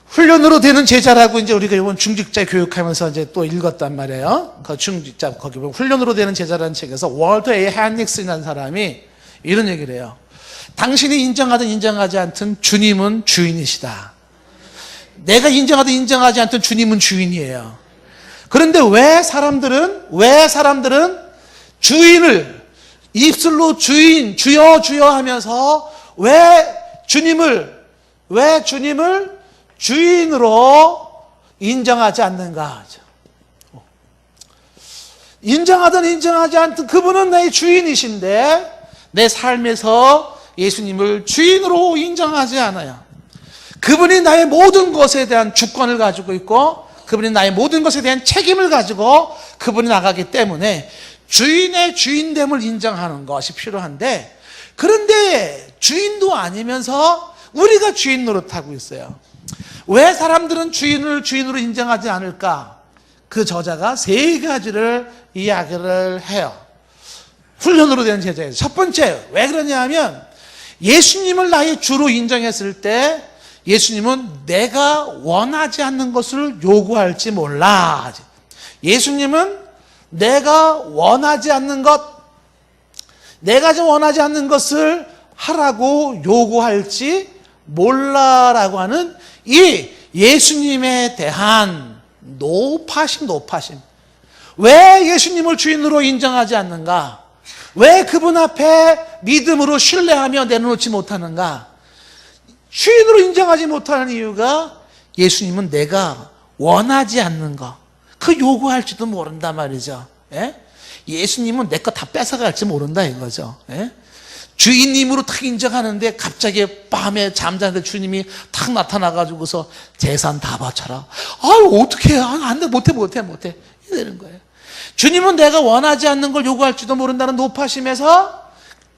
훈련으로 되는 제자라고 이제 우리가 이번 중직자 교육하면서 이제 또 읽었단 말이에요. 그 중직자 거기 보면 훈련으로 되는 제자라는 책에서 월터 A. 헨릭스라는 사람이 이런 얘기를 해요. 당신이 인정하든 인정하지 않든 주님은 주인이시다. 내가 인정하든 인정하지 않든 주님은 주인이에요. 그런데 왜 사람들은 주인을 입술로 주인, 주여 주여 하면서 왜 주님을 주인으로 인정하지 않는가? 인정하든 인정하지 않든 그분은 나의 주인이신데 내 삶에서 예수님을 주인으로 인정하지 않아요. 그분이 나의 모든 것에 대한 주권을 가지고 있고 그분이 나의 모든 것에 대한 책임을 가지고 그분이 나가기 때문에 주인의 주인됨을 인정하는 것이 필요한데, 그런데 주인도 아니면서 우리가 주인 노릇하고 있어요. 왜 사람들은 주인을 주인으로 인정하지 않을까? 그 저자가 3가지를 이야기를 해요. 훈련으로 되는 제자예요. 첫 번째, 왜 그러냐 하면 예수님을 나의 주로 인정했을 때 예수님은 내가 원하지 않는 것을 요구할지 몰라. 예수님은 내가 원하지 않는 것, 내가 좀 원하지 않는 것을 하라고 요구할지 몰라라고 하는 이 예수님에 대한 노파심. 왜 예수님을 주인으로 인정하지 않는가? 왜 그분 앞에 믿음으로 신뢰하며 내려놓지 못하는가? 주인으로 인정하지 못하는 이유가 예수님은 내가 원하지 않는 거, 그 요구할지도 모른단 말이죠. 예? 예수님은 내 거 다 뺏어갈지 모른다 이거죠. 예? 주인님으로 탁 인정하는데 갑자기 밤에 잠자는데 주님이 탁 나타나가지고서 재산 다 바쳐라. 아유 어떻게 해? 안 돼, 못해. 이러는 거예요. 주님은 내가 원하지 않는 걸 요구할지도 모른다는 노파심에서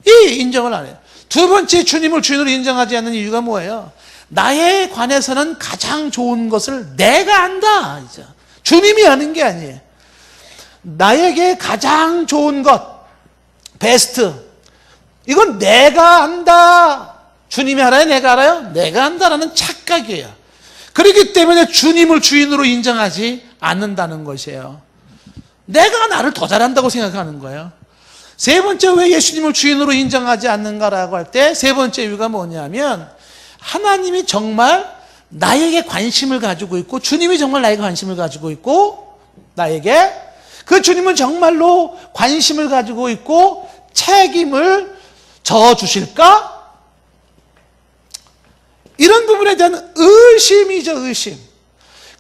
이 인정을 안 해요. 두 번째, 주님을 주인으로 인정하지 않는 이유가 뭐예요? 나에 관해서는 가장 좋은 것을 내가 안다. 주님이 아는 게 아니에요. 나에게 가장 좋은 것, 베스트, 이건 내가 안다. 주님이 알아요? 내가 알아요? 내가 안다라는 착각이에요. 그렇기 때문에 주님을 주인으로 인정하지 않는다는 것이에요. 내가 나를 더 잘한다고 생각하는 거예요. 세 번째, 왜 예수님을 주인으로 인정하지 않는가라고 할 때 세 번째 이유가 뭐냐면, 하나님이 정말 나에게 관심을 가지고 있고, 주님이 정말 나에게 관심을 가지고 있고, 나에게 그 주님은 정말로 관심을 가지고 있고 책임을 져주실까? 이런 부분에 대한 의심이죠, 의심.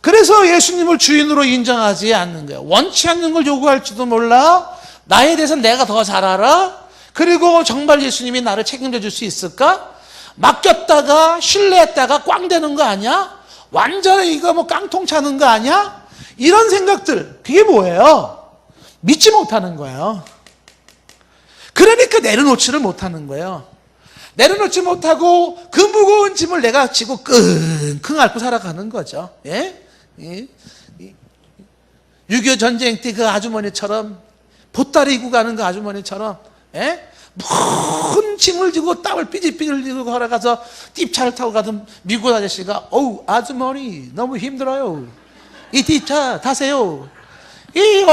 그래서 예수님을 주인으로 인정하지 않는 거예요. 원치 않는 걸 요구할지도 몰라. 나에 대해서 내가 더 잘 알아. 그리고 정말 예수님이 나를 책임져 줄 수 있을까? 맡겼다가 신뢰했다가 꽝 되는 거 아니야? 완전히 이거 뭐 깡통 차는 거 아니야? 이런 생각들, 그게 뭐예요? 믿지 못하는 거예요. 그러니까 내려놓지를 못하는 거예요. 내려놓지 못하고 그 무거운 짐을 내가 지고 끙끙 앓고 살아가는 거죠. 예? 6.25 전쟁 때 그 아주머니처럼, 보따리 이고 가는 그 아주머니처럼, 예? 큰 짐을 지고 땀을 삐질삐질 흘리고 걸어가서 띠차를 타고 가던 미국 아저씨가, 어우 아주머니 너무 힘들어요, 이 띠차 타세요. 이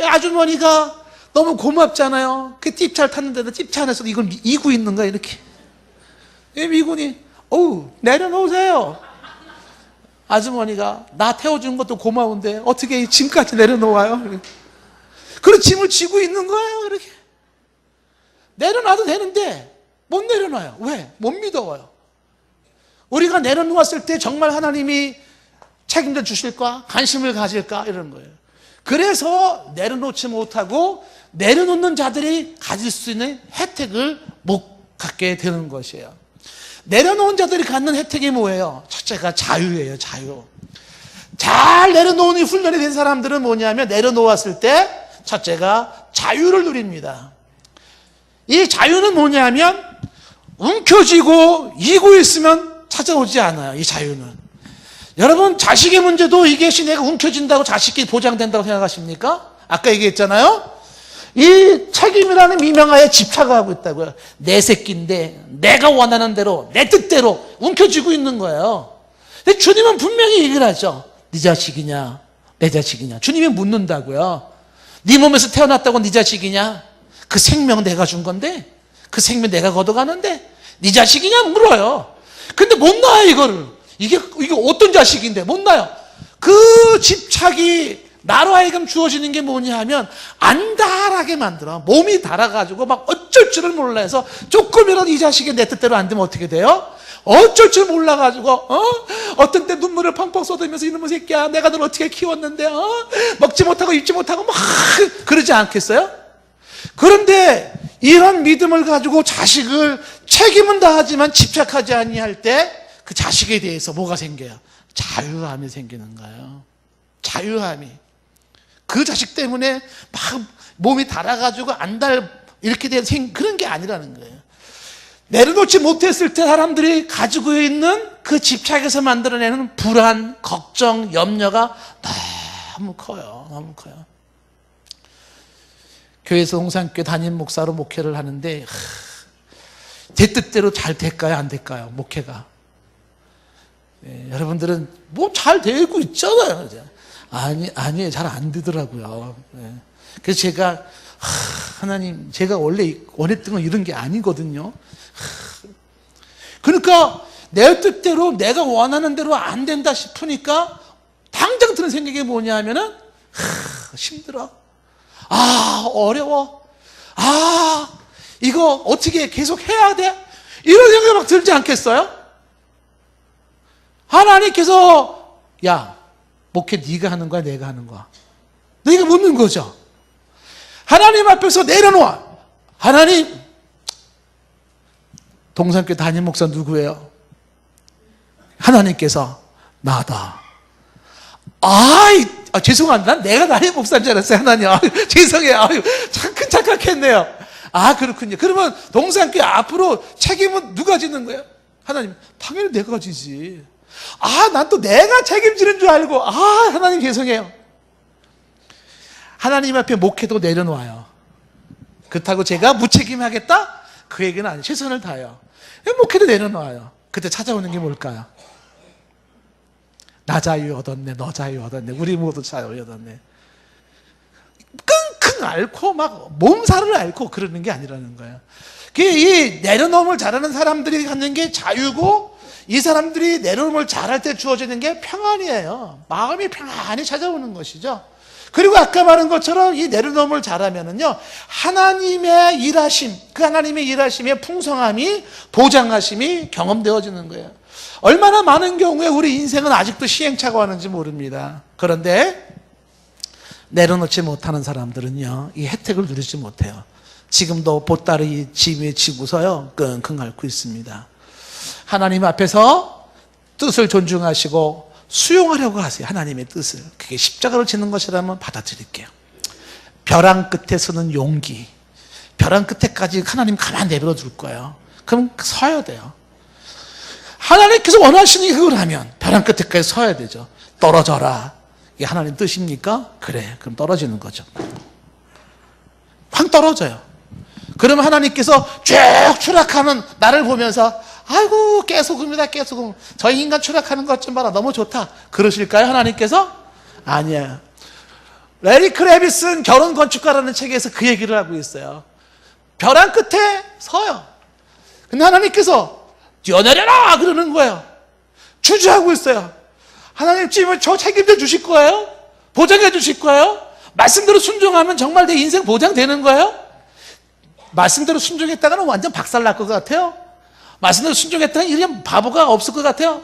아주머니가 너무 고맙잖아요. 그 띠차를 탔는데도 띠차 안에서 이걸 이고 있는 거야, 이렇게. 이 미군이, 어우 내려놓으세요. 아주머니가, 나 태워준 것도 고마운데 어떻게 이 짐까지 내려놓아요? 그런 짐을 지고 있는 거예요. 이렇게 내려놔도 되는데 못 내려놔요. 왜? 못 믿어요. 우리가 내려놓았을 때 정말 하나님이 책임져 주실까? 관심을 가질까? 이런 거예요. 그래서 내려놓지 못하고 내려놓는 자들이 가질 수 있는 혜택을 못 갖게 되는 것이에요. 내려놓은 자들이 갖는 혜택이 뭐예요? 첫째가 자유예요. 자유. 잘 내려놓은 훈련이 된 사람들은 뭐냐면, 내려놓았을 때 첫째가 자유를 누립니다. 이 자유는 뭐냐면, 움켜쥐고 이고 있으면 찾아오지 않아요. 이 자유는. 여러분, 자식의 문제도 이게 내가 움켜쥔다고 자식이 보장된다고 생각하십니까? 아까 얘기했잖아요. 이 책임이라는 미명하에 집착하고 있다고요. 내 새끼인데 내가 원하는 대로 내 뜻대로 움켜쥐고 있는 거예요. 근데 주님은 분명히 얘기를 하죠. 네 자식이냐 내 자식이냐. 주님이 묻는다고요. 네 몸에서 태어났다고 네 자식이냐? 그 생명 내가 준 건데, 그 생명 내가 걷어가는데 네 자식이냐 물어요. 근데 못 놔요. 이거를. 이게 어떤 자식인데 못 놔요. 그 집착이 나로 하여금 주어지는 게 뭐냐 하면, 안달하게 만들어. 몸이 달아가지고 막 어쩔 줄을 몰라 해서, 조금이라도 이 자식이 내 뜻대로 안 되면 어떻게 돼요? 어쩔 줄 몰라가지고, 어떤 때 눈물을 펑펑 쏟으면서, 이놈의 새끼야, 내가 널 어떻게 키웠는데, 먹지 못하고 입지 못하고 막 그러지 않겠어요? 그런데 이런 믿음을 가지고 자식을 책임은 다하지만 집착하지 아니할 때, 그 자식에 대해서 뭐가 생겨요? 자유함이 생기는 거예요. 자유함이. 그 자식 때문에 막 몸이 달아가지고 이렇게 된 그런 게 아니라는 거예요. 내려놓지 못했을 때 사람들이 가지고 있는 그 집착에서 만들어내는 불안, 걱정, 염려가 너무 커요. 너무 커요. 교회에서 홍산교회 담임 목사로 목회를 하는데, 제 뜻대로 잘 될까요? 안 될까요? 목회가. 여러분들은 뭐 잘 되고 있잖아요. 아니에요. 잘 안 되더라고요. 그래서 제가 하나님, 제가 원래 원했던 건 이런 게 아니거든요. 그러니까 내 뜻대로 내가 원하는 대로 안 된다 싶으니까 당장 드는 생각이 뭐냐면은 힘들어. 어려워. 이거 어떻게 계속 해야 돼? 이런 생각이 막 들지 않겠어요? 하나님께서 야, 목회 네가 하는 거야, 내가 하는 거야? 네가 묻는 거죠. 하나님 앞에서 내려놓아. 하나님, 동산교회 담임 목사 누구예요? 하나님께서 나다. 죄송합니다. 난 내가 담임 목사인 줄 알았어요. 하나님, 죄송해요. 큰 착각했네요. 그렇군요. 그러면 동산교회 앞으로 책임은 누가 지는 거예요? 하나님, 당연히 내가 지지. 난 또 내가 책임지는 줄 알고. 하나님 죄송해요. 하나님 앞에 목회도 내려놓아요. 그렇다고 제가 무책임하겠다? 그 얘기는 아니에요. 최선을 다해요. 목회도 내려놓아요. 그때 찾아오는 게 뭘까요? 나 자유 얻었네, 너 자유 얻었네, 우리 모두 자유 얻었네. 끙끙 앓고 막 몸살을 앓고 그러는 게 아니라는 거예요. 이 내려놓음을 잘하는 사람들이 갖는 게 자유고, 이 사람들이 내려놓음을 잘할 때 주어지는 게 평안이에요. 마음이 평안히 찾아오는 것이죠. 그리고 아까 말한 것처럼 이 내려놓음을 잘하면은요, 하나님의 일하심, 그 하나님의 일하심의 풍성함이, 보장하심이 경험되어지는 거예요. 얼마나 많은 경우에 우리 인생은 아직도 시행착오 하는지 모릅니다. 그런데 내려놓지 못하는 사람들은요, 이 혜택을 누리지 못해요. 지금도 보따리 집에 지고서요, 끙끙 앓고 있습니다. 하나님 앞에서 뜻을 존중하시고 수용하려고 하세요. 하나님의 뜻을. 그게 십자가를 지는 것이라면 받아들일게요. 벼랑 끝에 서는 용기. 벼랑 끝에까지 하나님 가만 내버려 둘 거예요. 그럼 서야 돼요. 하나님께서 원하시는 그걸 하면 벼랑 끝에까지 서야 되죠. 떨어져라. 이게 하나님 뜻입니까? 그래. 그럼 떨어지는 거죠. 확 떨어져요. 그러면 하나님께서 쭉 추락하는 나를 보면서 아이고 깨소금이다, 깨소금. 저 인간 추락하는 것 좀 봐라, 너무 좋다, 그러실까요? 하나님께서? 아니에요. 레리 크레비슨 결혼 건축가라는 책에서 그 얘기를 하고 있어요. 벼랑 끝에 서요. 근데 하나님께서 뛰어내려라 그러는 거예요. 주저하고 있어요. 하나님 지금 저 책임져 주실 거예요? 보장해 주실 거예요? 말씀대로 순종하면 정말 내 인생 보장되는 거예요? 말씀대로 순종했다가는 완전 박살날 것 같아요. 말씀대로 순종했다가 이런 바보가 없을 것 같아요.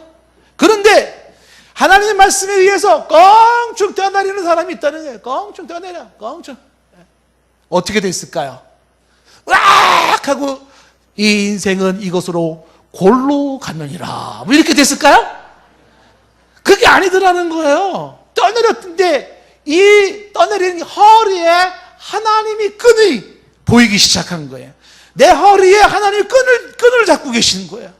그런데 하나님의 말씀에 의해서 껑충 뛰어내리는 사람이 있다는 거예요. 껑충 뛰어내려, 껑충. 어떻게 됐을까요? 으악 하고 이 인생은 이것으로 골로 갔느니라, 뭐 이렇게 됐을까요? 그게 아니더라는 거예요. 떠내렸는데 이 떠내린 허리에 하나님이 끈이 보이기 시작한 거예요. 내 허리에 하나님이 끈을 잡고 계시는 거예요.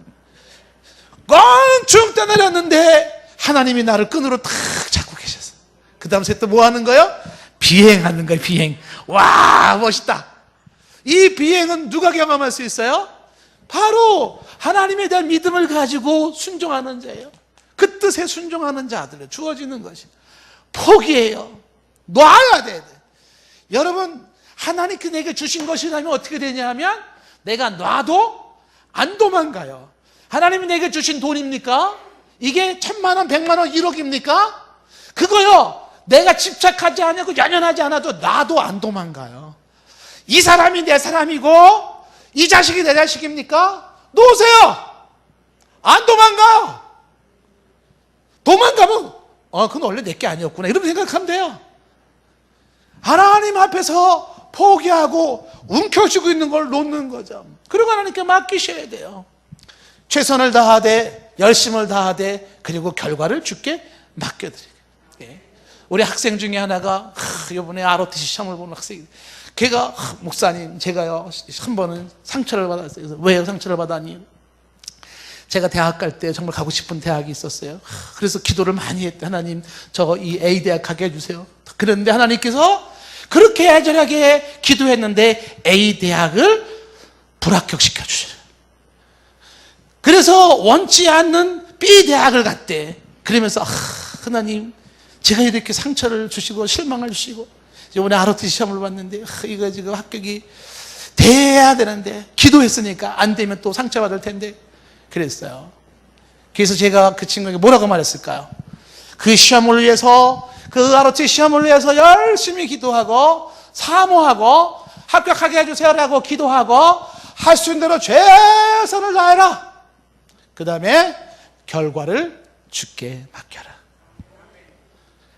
껑충 떠내렸는데 하나님이 나를 끈으로 탁 잡고 계셨어요. 그 다음 또 뭐 하는 거예요? 비행하는 거예요. 비행. 와, 멋있다. 이 비행은 누가 경험할 수 있어요? 바로 하나님에 대한 믿음을 가지고 순종하는 자예요. 그 뜻에 순종하는 자들에 주어지는 것이 포기해요. 놔야 돼. 여러분, 하나님께 내게 주신 것이라면 어떻게 되냐면 내가 놔도 안 도망가요. 하나님이 내게 주신 돈입니까? 이게 1,000만 원, 100만 원, 1억입니까? 그거요, 내가 집착하지 않고 연연하지 않아도 놔도 안 도망가요. 이 사람이 내 사람이고 이 자식이 내 자식입니까? 놓으세요. 안 도망가. 도망가면 그건 원래 내 게 아니었구나, 이렇게 생각하면 돼요. 하나님 앞에서 포기하고 움켜쥐고 있는 걸 놓는 거죠. 그리고 하나님께 맡기셔야 돼요. 최선을 다하되 열심을 다하되 그리고 결과를 주께 맡겨드리고. 우리 학생 중에 하나가 이번에 ROTC 시험을 보는 학생이, 걔가 목사님, 제가요 한 번은 상처를 받았어요. 그래서 왜 상처를 받았니? 제가 대학 갈 때 정말 가고 싶은 대학이 있었어요. 그래서 기도를 많이 했대. 하나님, 저 이 A 대학 가게 해주세요. 그런데 하나님께서 그렇게 애절하게 기도했는데 A 대학을 불합격시켜 주셔요. 그래서 원치 않는 B 대학을 갔대. 그러면서 하나님, 제가 이렇게 상처를 주시고 실망을 주시고 이번에 ROT 시험을 봤는데 이거 지금 합격이 돼야 되는데 기도했으니까 안 되면 또 상처받을 텐데 그랬어요. 그래서 제가 그 친구에게 뭐라고 말했을까요? 그 시험을 위해서, 그 ROT 시험을 위해서 열심히 기도하고 사모하고 합격하게 해주세요라고 기도하고 할 수 있는 대로 최선을 다해라. 그 다음에 결과를 주께 맡겨라.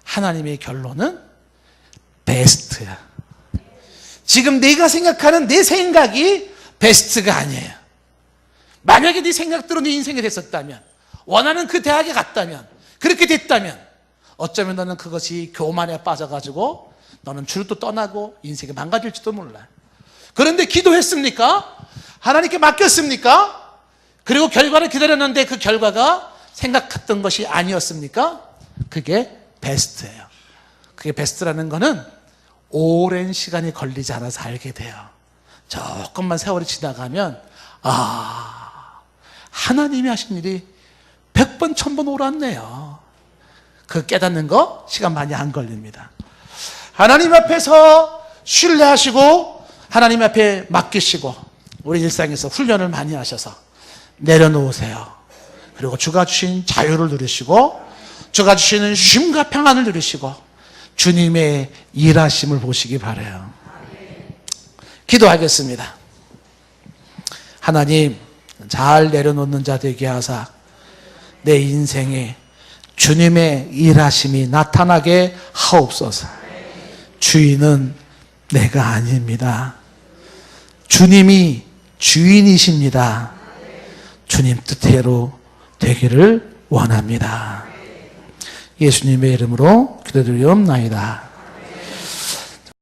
하나님의 결론은 베스트야. 지금 내가 생각하는 내 생각이 베스트가 아니에요. 만약에 네 생각대로 네 인생이 됐었다면, 원하는 그 대학에 갔다면, 그렇게 됐다면 어쩌면 너는 그것이 교만에 빠져가지고 너는 줄도 떠나고 인생이 망가질지도 몰라. 그런데 기도했습니까? 하나님께 맡겼습니까? 그리고 결과를 기다렸는데 그 결과가 생각했던 것이 아니었습니까? 그게 베스트예요. 그게 베스트라는 거는 오랜 시간이 걸리지 않아서 알게 돼요. 조금만 세월이 지나가면 하나님이 하신 일이 100번 1000번 옳았네요. 그 깨닫는 거 시간 많이 안 걸립니다. 하나님 앞에서 신뢰하시고 하나님 앞에 맡기시고 우리 일상에서 훈련을 많이 하셔서 내려놓으세요. 그리고 주가 주신 자유를 누리시고 주가 주시는 쉼과 평안을 누리시고 주님의 일하심을 보시기 바라요. 기도하겠습니다. 하나님, 잘 내려놓는 자 되게 하사 내 인생에 주님의 일하심이 나타나게 하옵소서. 주인은 내가 아닙니다. 주님이 주인이십니다. 주님 뜻대로 되기를 원합니다. 예수님의 이름으로 기도드리옵나이다.